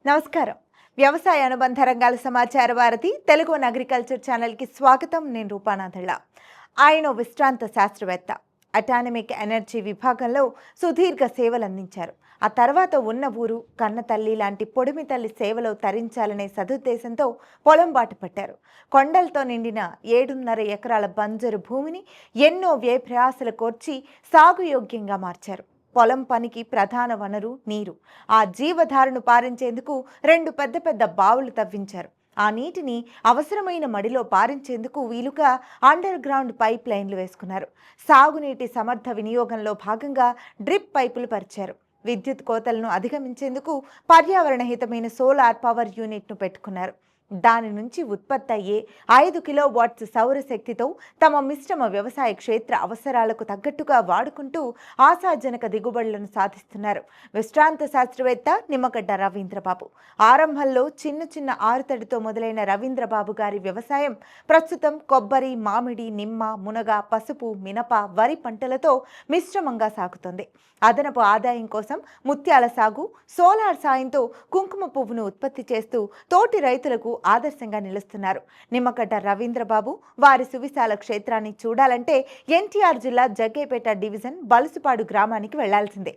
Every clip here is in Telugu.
నమస్కారం. వ్యవసాయ అనుబంధ రంగాల సమాచార భారతి తెలుగు అగ్రికల్చర్ ఛానల్కి స్వాగతం. నేను రూపానాథళ్ళ. ఆయన విశ్రాంత శాస్త్రవేత్త, అటానమిక్ ఎనర్జీ విభాగంలో సుదీర్ఘ సేవలు అందించారు. ఆ తర్వాత ఉన్న ఊరు కన్న తల్లి లాంటి పొడిమి తల్లి సేవలో తరించాలనే సదుద్దేశంతో పొలం బాట పట్టారు. కొండలతో నిండిన 7.5 ఎకరాల బంజరు భూమిని ఎన్నో వ్యయప్రయాసలు కోర్చి సాగుయోగ్యంగా మార్చారు. పొలం పనికి ప్రధాన వనరు నీరు. ఆ జీవధారను పారించేందుకు 2 పెద్ద బావులు తవ్వించారు. ఆ నీటిని అవసరమైన మడిలో పారించేందుకు వీలుగా అండర్ గ్రౌండ్ పైప్ లైన్లు వేసుకున్నారు. సాగునీటి సమర్థ వినియోగంలో భాగంగా డ్రిప్ పైపులు పరిచారు. విద్యుత్ కోతలను అధిగమించేందుకు పర్యావరణ హితమైన సోలార్ పవర్ యూనిట్ను పెట్టుకున్నారు. దాని నుంచి ఉత్పత్తి అయ్యే 5 కిలోవాట్స్ సౌరశక్తితో తమ మిశ్రమ వ్యవసాయ క్షేత్ర అవసరాలకు తగ్గట్టుగా వాడుకుంటూ ఆశాజనక దిగుబడులను సాధిస్తున్నారు. విశ్రాంత శాస్త్రవేత్త నిమ్మగడ్డ రవీంద్రబాబు. ఆరంభంలో చిన్న ఆరుతడితో మొదలైన రవీంద్రబాబు గారి వ్యవసాయం ప్రస్తుతం కొబ్బరి, మామిడి, నిమ్మ, మునగ, పసుపు, మినప, వరి పంటలతో మిశ్రమంగా సాగుతోంది. అదనపు ఆదాయం కోసం ముత్యాల సాగు, సోలార్ సాయంతో కుంకుమ పువ్వును ఉత్పత్తి చేస్తూ తోటి రైతులకు ఆదర్శంగా నిలుస్తున్నారు. నిమ్మగడ్డ రవీంద్రబాబు వారి సువిశాల క్షేత్రాన్ని చూడాలంటే ఎన్టీఆర్ జిల్లా జగ్గేపేట డివిజన్ బలుసుపాడు గ్రామానికి వెళ్లాల్సిందే.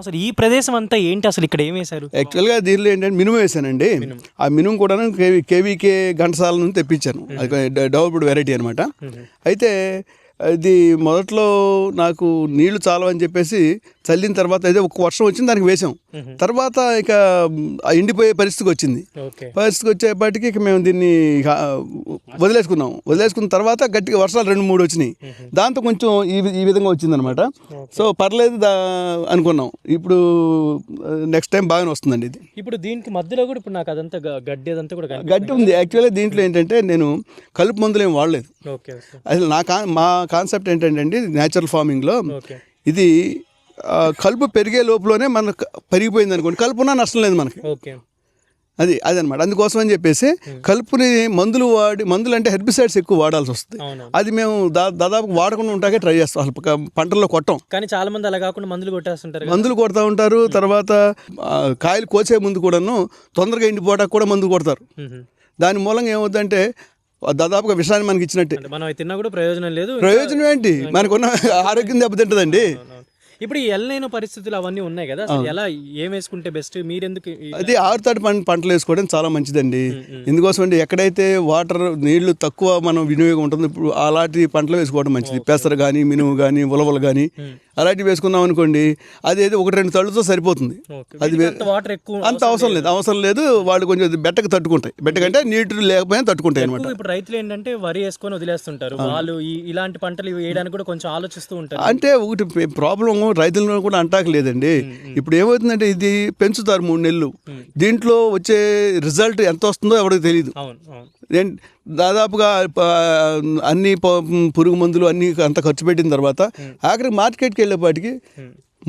అసలు ఈ ప్రదేశం అంతా ఏంటి, అసలు ఇక్కడ ఏం వేశారు? యాక్చువల్గా దీనిలో ఏంటంటే మినుము వేసానండి. ఆ మినుము కూడా కేవీకే ఘంటసాల నుంచి తెప్పించాను. అది డెవలప్డ్ వెరైటీ అనమాట. అయితే ఇది మొదట్లో నాకు నీళ్లు చాలవని చెప్పేసి చల్లిన తర్వాత అయితే ఒక వర్షం వచ్చింది, దానికి వేసాం. తర్వాత ఇక ఎండిపోయే పరిస్థితికి వచ్చింది. వచ్చేపాటికి ఇక మేము దీన్ని వదిలేసుకున్న తర్వాత గట్టిగా వర్షాలు 2-3 వచ్చినాయి. దాంతో కొంచెం ఈ విధంగా వచ్చిందనమాట. సో పర్లేదు అనుకున్నాం. ఇప్పుడు నెక్స్ట్ టైం బాగానే వస్తుందండి ఇది. ఇప్పుడు దీనికి మధ్యలో కూడా ఇప్పుడు నాకు అదంతా గడ్డి ఉంది. యాక్చువల్గా దీంట్లో ఏంటంటే నేను కలుపు మందులు ఏం వాడలేదు. అసలు మా కాన్సెప్ట్ ఏంటంటే అండి, న్యాచురల్ ఫార్మింగ్లో ఇది కలుపు పెరిగే లోపలనే మనకు పెరిగిపోయింది అనుకోండి, కలుపున్నా నష్టం లేదు మనకి. అదనమాట. అందుకోసం అని చెప్పేసి కలుపుని మందులు అంటే హెర్బిసైడ్స్ ఎక్కువ వాడాల్సి వస్తుంది. అది మేము దాదాపు వాడకుండా ఉంటాకే ట్రై చేస్తాం. అసలు పంటల్లో కొట్టం. కానీ చాలా మంది అలా కాకుండా మందులు కొడతా ఉంటారు. తర్వాత కాయలు కోసే ముందు కూడాను తొందరగా ఎండిపోవడానికి కూడా మందులు కొడతారు. దాని మూలంగా ఏమవుతుందంటే దాదాపుగా విషయాన్ని మనకి ఇచ్చినట్టే. మనం తిన్నా కూడా ప్రయోజనం లేదు. ప్రయోజనం ఏంటి, మనకున్న ఆరోగ్యం దెబ్బతింటుందండి. ఇప్పుడు ఈ ఎల్లైన పరిస్థితులు అవన్నీ ఉన్నాయి కదా, ఎలా ఏం వేసుకుంటే బెస్ట్? మీరెందుకు అది ఆరుతడి పంటలు వేసుకోవడం చాలా మంచిదండి. ఎందుకోసం అంటే ఎక్కడైతే నీళ్లు తక్కువ మనం వినియోగం ఉంటుందో ఇప్పుడు అలాంటి పంటలు వేసుకోవడం మంచిది. పెసర కానీ, మినుము కానీ, ఉలవలు కానీ అలాంటివి వేసుకున్నాం అనుకోండి, అదేదో 1-2 తళ్ళతో సరిపోతుంది. అది అంత అవసరం లేదు. వాళ్ళు కొంచెం బెట్టకు తట్టుకుంటాయి. బెట్టకంటే నీటి లేకపోయినా తట్టుకుంటాయి అనమాట. ఇప్పుడు రైతులు ఏంటంటే వరి వేసుకొని వదిలేస్తుంటారు. వాళ్ళు ఇలాంటి పంటలు వేయడానికి కూడా కొంచెం ఆలోచిస్తూ ఉంటారు. అంటే ఒకటి ప్రాబ్లం రైతులను కూడా అంటాక లేదండి. ఇప్పుడు ఏమవుతుందంటే ఇది పెంచుతారు 3 నెలలు. దీంట్లో వచ్చే రిజల్ట్ ఎంత వస్తుందో ఎవరికి తెలియదు. దాదాపుగా అన్ని పురుగు మందులు అన్ని అంత ఖర్చు పెట్టిన తర్వాత ఆఖరికి మార్కెట్కి వెళ్ళేపాటికి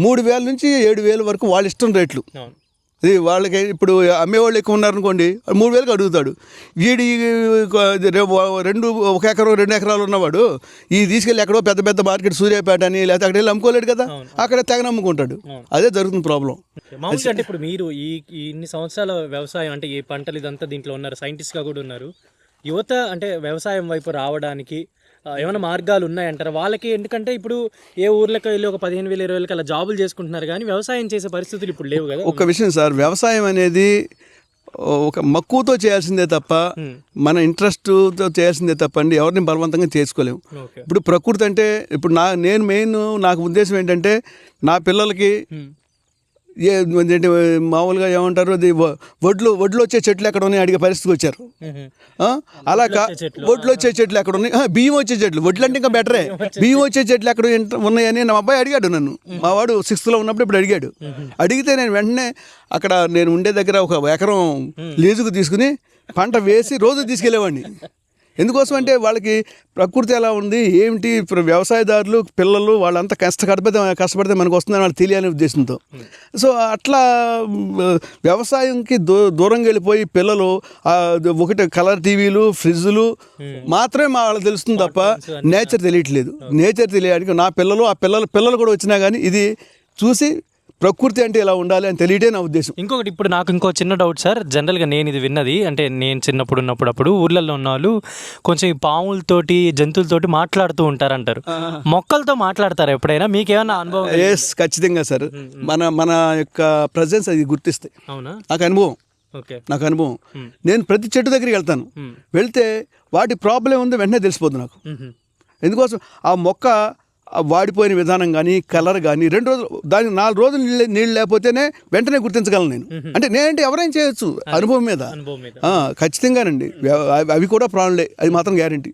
3,000 నుంచి 7,000 వరకు వాళ్ళ ఇష్టం రేట్లు. అది వాళ్ళకి ఇప్పుడు అమ్మేవాళ్ళు ఎక్కువ ఉన్నారనుకోండి, 3,000కి అడుగుతాడు. వీడి 1 ఎకరం 2 ఎకరాలు ఉన్నవాడు ఈ తీసుకెళ్ళి ఎక్కడో పెద్ద మార్కెట్ సూర్యాపేట అని లేకపోతే అక్కడ వెళ్ళి అమ్ముకోలేడు కదా, అక్కడ తెగ నమ్ముకుంటాడు. అదే జరుగుతుంది ప్రాబ్లం. అంటే ఇప్పుడు మీరు ఇన్ని సంవత్సరాల వ్యవసాయం అంటే ఈ పంటలు ఇదంతా దీంట్లో ఉన్నారు, సైంటిస్ట్గా కూడా ఉన్నారు. యువత అంటే వ్యవసాయం వైపు రావడానికి ఏమైనా మార్గాలు ఉన్నాయంటారా వాళ్ళకి? ఎందుకంటే ఇప్పుడు ఏ ఊర్లోకి వెళ్ళి ఒక 15,000 20,000 అలా జాబులు చేసుకుంటున్నారు, కానీ వ్యవసాయం చేసే పరిస్థితులు ఇప్పుడు లేవు కదా. ఒక విషయం సార్, వ్యవసాయం అనేది ఒక మక్కువతో చేయాల్సిందే తప్ప మన ఇంట్రెస్ట్తో చేయాల్సిందే తప్పండి. ఎవరిని బలవంతంగా చేసుకోలేము. ఇప్పుడు ప్రకృతి అంటే ఇప్పుడు నాకు ఉద్దేశం ఏంటంటే నా పిల్లలకి మామూలుగా ఏమంటారు, అది వడ్లు వచ్చే చెట్లు ఎక్కడ ఉన్నాయి అడిగే పరిస్థితికి వచ్చారు. అలా వడ్లు వచ్చే చెట్లు ఎక్కడ ఉన్నాయి, బియ్యం వచ్చే చెట్లు, వడ్లు అంటే ఇంకా బెటరే, బియ్యం వచ్చే చెట్లు ఎక్కడ ఉన్నాయని నా అబ్బాయి అడిగాడు నన్ను. మా వాడు 6th ఉన్నప్పుడు ఇప్పుడు అడిగాడు. అడిగితే నేను వెంటనే అక్కడ నేను ఉండే దగ్గర 1 ఎకరం లీజుకు తీసుకుని పంట వేసి రోజు తీసుకెళ్ళేవాడిని. ఎందుకోసం అంటే వాళ్ళకి ప్రకృతి ఎలా ఉంది ఏమిటి, ఇప్పుడు వ్యవసాయదారులు పిల్లలు వాళ్ళంతా కష్టపడితే మనకు వస్తుందని వాళ్ళు తెలియాలనే ఉద్దేశంతో. సో అట్లా వ్యవసాయంకి దూరంగా వెళ్ళిపోయి పిల్లలు ఒకటి కలర్ టీవీలు ఫ్రిడ్జ్లు మాత్రమే వాళ్ళకి తెలుస్తుంది తప్ప నేచర్ తెలియట్లేదు. నేచర్ తెలియడానికి నా పిల్లలు ఆ పిల్లలు కూడా వచ్చినా కానీ ఇది చూసి ప్రకృతి అంటే ఇలా ఉండాలి అని తెలియటే నా ఉద్దేశం. ఇంకొకటి ఇప్పుడు నాకు ఇంకో చిన్న డౌట్ సార్. జనరల్గా నేను ఇది విన్నది అంటే నేను చిన్నప్పుడు ఉన్నప్పుడు ఊర్లలో ఉన్న వాళ్ళు కొంచెం ఈ పాములతోటి జంతువులతోటి మాట్లాడుతూ ఉంటారంటారు. మొక్కలతో మాట్లాడతారు ఎప్పుడైనా? మీకేమైనా అనుభవం? ఎస్, ఖచ్చితంగా సార్. మన యొక్క ప్రజెన్స్ అది గుర్తిస్తాయి. అవునా? నాకు అనుభవం. ఓకే, నాకు అనుభవం. నేను ప్రతి చెట్టు దగ్గరికి వెళ్తాను. వెళ్తే వాటి ప్రాబ్లం ఉందో వెంటనే తెలిసిపోతుంది నాకు. ఎందుకోసం ఆ మొక్క వాడిపోయిన విధానం కానీ కలర్ కానీ 2 రోజులు దానికి 4 రోజులు నీళ్ళు లేకపోతేనే వెంటనే గుర్తించగలను నేను. అంటే నేనంటే ఎవరైనా చేయొచ్చు అనుభవం మీద. ఖచ్చితంగానండి. అవి కూడా ప్రాణులే, అది మాత్రం గ్యారంటీ.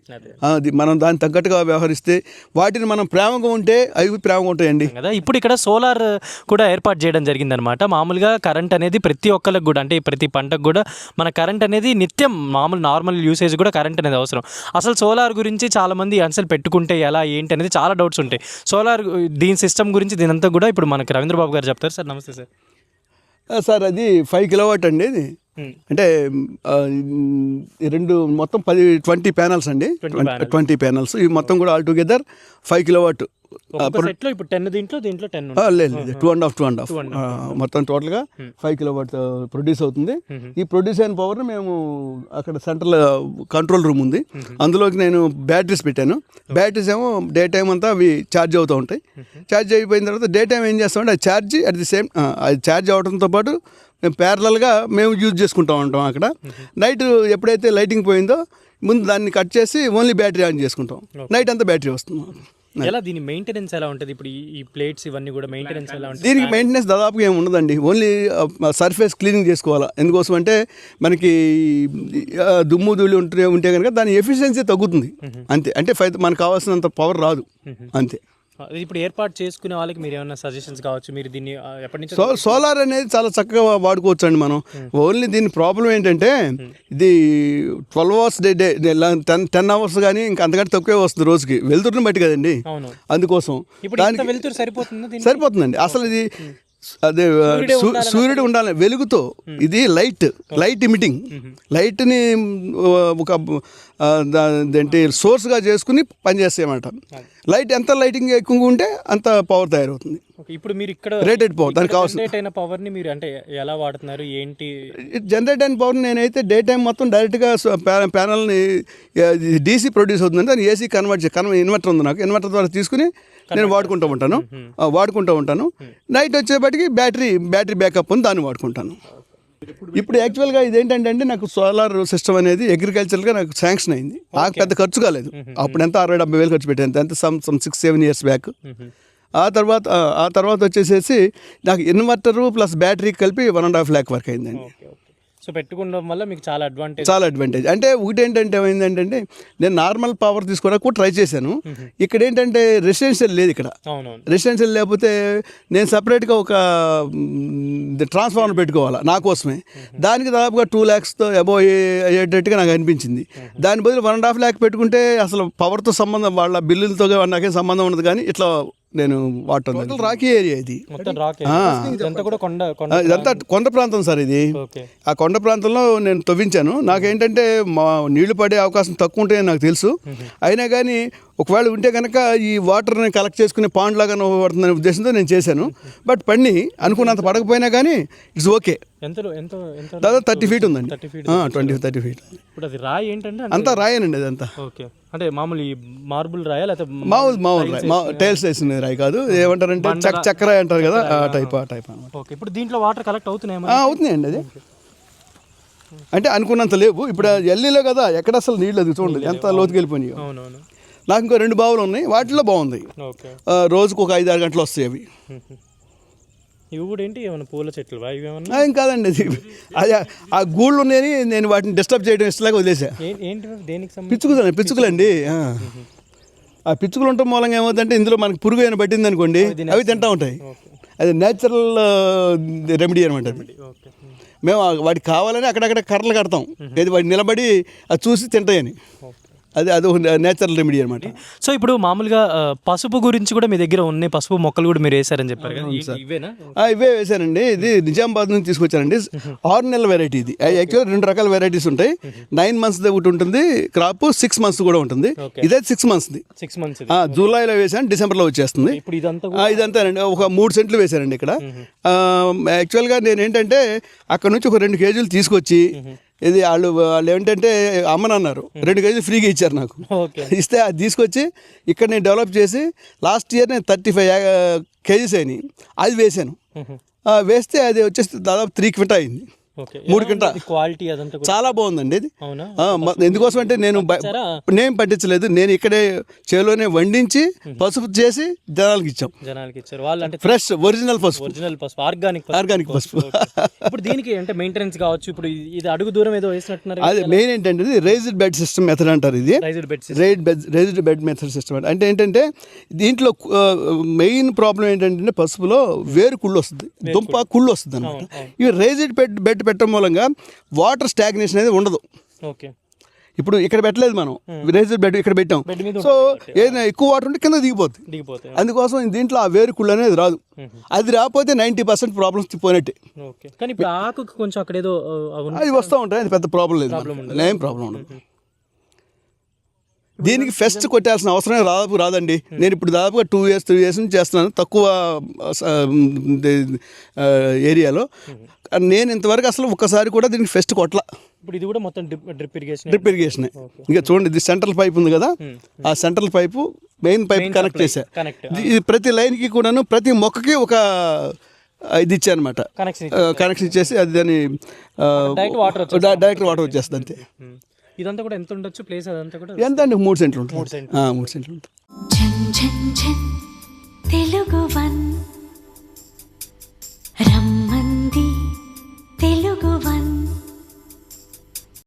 అది మనం దాన్ని తగ్గట్టుగా వ్యవహరిస్తే వాటిని మనం ప్రేమగా ఉంటే అవి ప్రేమగా ఉంటాయండి కదా. ఇప్పుడు ఇక్కడ సోలార్ కూడా ఏర్పాటు చేయడం జరిగిందనమాట. మామూలుగా కరెంట్ అనేది ప్రతి ఒక్కరికి కూడా అంటే ప్రతి పంటకు కూడా మన కరెంట్ అనేది నిత్యం నార్మల్ యూసేజ్ కూడా కరెంట్ అనేది అవసరం. అసలు సోలార్ గురించి చాలామంది అసలు పెట్టుకుంటే ఎలా ఏంటి అనేది చాలా డౌట్స్ ఉంటాయి. సోలార్ దీని సిస్టమ్ గురించి దీనంతా కూడా ఇప్పుడు మనకి రవీంద్రబాబు గారు చెప్తారు. సార్ నమస్తే సార్. సార్ అది 5 కిలోవాట్ అండి. ఇది అంటే మొత్తం 20 ప్యానల్స్ అండి. 20 ప్యానల్స్ ఇవి మొత్తం కూడా ఆల్ టుగెదర్ 5 కిలోవాట్. సెట్లో ఇప్పుడు 10 దీంట్లో 10 లేదు 2.5 మొత్తం టోటల్గా 5 కిలోవాట్ ప్రొడ్యూస్ అవుతుంది. ఈ ప్రొడ్యూస్ అయిన పవర్ని మేము అక్కడ సెంట్రల్ కంట్రోల్ రూమ్ ఉంది, అందులోకి నేను బ్యాటరీస్ పెట్టాను. బ్యాటరీస్ ఏమో డే టైం అంతా అవి ఛార్జ్ అవుతూ ఉంటాయి. ఛార్జ్ అయిపోయిన తర్వాత డే టైం ఏం చేస్తామంటే అది ఛార్జ్ అట్ ది సేమ్ అది ఛార్జ్ అవడంతో పాటు మేము ప్యారలల్గా మేము యూజ్ చేసుకుంటూ ఉంటాం. అక్కడ నైట్ ఎప్పుడైతే లైటింగ్ పోయిందో ముందు దాన్ని కట్ చేసి ఓన్లీ బ్యాటరీ ఆన్ చేసుకుంటాం. నైట్ అంతా బ్యాటరీ వస్తుంది. ఎలా దీని మెయింటెనెన్స్ ఎలా ఉంటుంది? ఇప్పుడు ఈ ప్లేట్స్ ఇవన్నీ కూడా మెయింటెనెన్స్ ఎలా ఉంటుంది? దీనికి మెయింటెనెన్స్ దాదాపుగా ఏమి ఉండదండి. ఓన్లీ సర్ఫేస్ క్లీనింగ్ చేసుకోవాలా. ఎందుకోసం అంటే మనకి దుమ్ము ధూళి ఉంటే కనుక దాని ఎఫిషియన్సీ తగ్గుతుంది అంతే. అంటే మనకు కావాల్సినంత పవర్ రాదు అంతే. ఇప్పుడు ఏర్పాటు చేసుకునే వాళ్ళకి మీరు ఏమైనా సజెషన్స్ కావచ్చు? మీరు దీన్ని ఎప్పటి నుంచి సోలార్ అనేది చాలా చక్కగా వాడుకోవచ్చు అండి మనం. ఓన్లీ దీని ప్రాబ్లం ఏంటంటే ఇది 12 అవర్స్ డే 10 అవర్స్ కానీ ఇంకా అంతకంటే తక్కువే వస్తుంది రోజుకి. వెలుతురుని బట్టి కదండి, అందుకోసం దానికి వెలుతురు సరిపోతుందండి. అసలు ఇది అదే సూర్యుడు ఉండాలి వెలుగుతో. ఇది లైట్ ఇమిటింగ్ లైట్ని ఒక ఏంటి సోర్స్గా చేసుకుని పనిచేస్తాయన్నమాట. లైట్ ఎంత లైటింగ్ ఎక్కువగా ఉంటే అంత పవర్ తయారవుతుంది. ఇప్పుడు మీరు ఇక్కడ రేటెడ్ పవర్ దానికి కావాల్సిన పవర్ని మీరు అంటే ఎలా వాడుతున్నారు ఏంటి? జనరేట్ అయిన పవర్ నేనైతే డే టైం మొత్తం డైరెక్ట్గా ప్యానల్ని డీసీ ప్రొడ్యూస్ అవుతుంది, దాన్ని ఏసీ ఇన్వర్టర్ ఉంది నాకు. ఇన్వర్టర్ ద్వారా తీసుకుని నేను వాడుకుంటూ ఉంటాను. నైట్ వచ్చేపటికి బ్యాటరీ బ్యాకప్ ఉంది, దాన్ని వాడుకుంటాను. ఇప్పుడు యాక్చువల్గా ఇదేంటంటే అండి నాకు సోలార్ సిస్టమ్ అనేది అగ్రికల్చర్గా నాకు శాంక్షన్ అయింది. నాకు పెద్ద ఖర్చు కాలేదు. అప్పుడు ఎంత 60-70 వేలు ఖర్చు పెట్టాను, ఎంత 6-7 ఇయర్స్ బ్యాక్. ఆ తర్వాత వచ్చేసేసి నాకు ఇన్వర్టరు ప్లస్ బ్యాటరీ కలిపి 1.5 lakh వరకు అయిందండి. సో పెట్టుకోవడం వల్ల మీకు చాలా అడ్వాంటేజ్. అంటే ఒకటి ఏంటంటే ఏమైందంటే నేను నార్మల్ పవర్ తీసుకోవడానికి కూడా ట్రై చేశాను. ఇక్కడ ఏంటంటే రెసిడెన్షియల్ లేదు. ఇక్కడ రెసిడెన్షియల్ లేకపోతే నేను సపరేట్గా ఒక ట్రాన్స్ఫార్మర్ పెట్టుకోవాలా నా కోసమే. దానికి దాదాపుగా 2 lakhsతో అబోవ్ అయ్యేటట్టుగా నాకు అనిపించింది. దాని బదులు 1.5 lakh పెట్టుకుంటే అసలు పవర్తో సంబంధం వాళ్ళ బిల్లులతో నాకేం సంబంధం ఉండదు. కానీ ఇట్లా నేను వాటర్ రాకీ ఏరియా ఇది. ఇదంతా కొండ ప్రాంతం సార్ ఇది. ఆ కొండ ప్రాంతంలో నేను తవ్వించాను. నాకేంటంటే మా నీళ్లు పడే అవకాశం తక్కువ ఉంటాయని నాకు తెలుసు. అయినా కానీ ఒకవేళ ఉంటే కనుక ఈ వాటర్ని కలెక్ట్ చేసుకునే పాండ్ లాగా పడుతుందనే ఉద్దేశంతో నేను చేశాను. బట్ పని అనుకున్నంత పడకపోయినా కానీ ఇట్స్ ఓకే. దాదాపు 30 feet ఉందండి. 30 feet. ఇప్పుడు అది రాయి ఏంటంటే అంతా రాయేనండి. అదంతా అంటే మామూలు మార్బుల్ రాయా లేకపోతే మామూలు రాయి, టైల్స్ వేసిన రాయి కాదు. ఏమంటారంటే చక్కెర అంటారు కదా, ఆ టైప్ ఓకే. ఇప్పుడు దీంట్లో వాటర్ కలెక్ట్ అవుతున్నాయండి. అది అంటే అనుకున్నంత లేవు. ఇప్పుడు ఎల్లీలో కదా ఎక్కడ అసలు నీళ్ళు అది చూడండి ఎంత లోతుకి వెళ్ళిపోయినాయి. నాకు ఇంకో 2 బావులు ఉన్నాయి, వాటిలో బాగుంది. రోజుకు ఒక 5-6 గంటలు వస్తాయి అవి. ఇవి కూడా ఏంటి ఏమైనా పూల చెట్లు ఏం కాదండి. అది ఆ గూళ్ళు ఉన్నాయని నేను వాటిని డిస్టర్బ్ చేయడం ఇష్టంలాగా వదిలేసా. పిచ్చుకులండి. ఆ పిచ్చుకలు ఉండటం మూలంగా ఏమవుతుందంటే ఇందులో మనకి పురుగు అయినా పట్టింది అనుకోండి అవి తింటూ ఉంటాయి. అది నేచురల్ రెమెడీ అనమాట. అది మేము వాటికి కావాలని అక్కడక్కడ కర్రలు కడతాం, ఏది వాటి నిలబడి అది చూసి తింటాయని. అది ఒక నేచురల్ రెమెడీ అనమాట. సో ఇప్పుడు మామూలుగా పసుపు గురించి కూడా మీ దగ్గర ఉన్నాయి, పసుపు మొక్కలు కూడా మీరు వేసారని చెప్పారు కదా, ఇవేనా? ఇవే వేసానండి. ఇది నిజామాబాద్ నుంచి తీసుకొచ్చానండి. 6 నెలల వెరైటీ ఇది. యాక్చువల్ 2 రకాల వెరైటీస్ ఉంటాయి. 9 months ఒకటి ఉంటుంది క్రాప్, 6 months కూడా ఉంటుంది. ఇదే 6 monthsది. 6 months జూలైలో వేసాను, డిసెంబర్లో వచ్చేస్తుంది. ఇప్పుడు ఇదంతా ఇదంతానండి. ఒక 3 సెంట్లు వేసానండి ఇక్కడ. యాక్చువల్గా నేను ఏంటంటే అక్కడ నుంచి ఒక 2 కేజీలు తీసుకొచ్చి ఇది వాళ్ళు ఏంటంటే అమ్మనన్నారు, 2 కేజీలు ఫ్రీగా ఇచ్చారు నాకు. ఇస్తే అది తీసుకొచ్చి ఇక్కడ నేను డెవలప్ చేసి లాస్ట్ ఇయర్ నేను 35 kgs అయినాయి. అది వేసాను. వేస్తే అది వచ్చేసి దాదాపు 3 క్వింటా అయింది. 3 క్వింటా. క్వాలిటీ అదంతా చాలా బాగుందండి ఇది. ఎందుకోసం అంటే నేను పట్టించలేదు, నేను ఇక్కడే చేలోనే వండించి పసుపు చేసి జనాలకి ఇచ్చారు. వాళ్ళు అంటే ఫ్రెష్ ఒరిజినల్ పసుపు, ఆర్గానిక్ పసుపు. ఇప్పుడు దీనికి అంటే మెయింటెనెన్స్ కావచ్చు. ఇప్పుడు ఇది అడుగు దూరం ఏదో వేసినట్టున్నారు. అదే మెయిన్ ఏంటంటే రేజ్డ్ బెడ్ సిస్టమ్ మెథడ్ అంటారు. ఇది రేజ్డ్ బెడ్ మెథడ్ సిస్టమ్ అంటే ఏంటంటే దీంట్లో మెయిన్ ప్రాబ్లం ఏంటంటే పసుపులో వేరు కుళ్ళు వస్తుంది, దుంప కుళ్ళు వస్తుంది అనమాట. ఇవి రేజ్డ్ బెడ్ పెట్టడం మూలంగా వాటర్ స్టాగ్నేషన్ అనేది ఉండదు. ఇప్పుడు ఇక్కడ పెట్టలేదు మనం, రేజ్డ్ బెడ్ ఇక్కడ పెట్టాం. సో ఏదైనా ఎక్కువ వాటర్ ఉంటే కింద దిగిపోతుంది. అందుకోసం దీంట్లో ఆ వేరు కుళ్ళు అనేది రాదు. అది రాకపోతే 90% ప్రాబ్లమ్స్ పోయినట్టే. అది వస్తూ ఉంటాయి, అది పెద్ద ప్రాబ్లం లేదు, ఏం ప్రాబ్లం ఉండదు. దీనికి ఫెస్ట్ కొట్టాల్సిన అవసరమే రాదండి. నేను ఇప్పుడు దాదాపుగా 2 years 3 years నుంచి చేస్తున్నాను తక్కువ ఏరియాలో. నేను ఇంతవరకు అసలు ఒక్కసారి కూడా దీనికి ఫెస్ట్ కొట్టలా. ఇప్పుడు ఇది కూడా మొత్తం డ్రిప్ ఇరిగేషన్. ఇంకా చూడండి, ఇది సెంట్రల్ పైప్ ఉంది కదా, ఆ central pipe main pipe connect చేశా. ఇది ప్రతి లైన్కి కూడాను ప్రతి మొక్కకి ఒక ఇది ఇచ్చానమాట, కనెక్షన్ ఇచ్చేసి అది దాని డైరెక్ట్ వాటర్ వచ్చేస్తుంది అంతే. ఇదంతా కూడా ఎంత ఉండొచ్చు ప్లేస్? అదంతా కూడా ఎంత అండి? 3 సెంట్లు ఉంటుంది. 3 సెంట్లు ఉంటుంది. తెలుగు వన్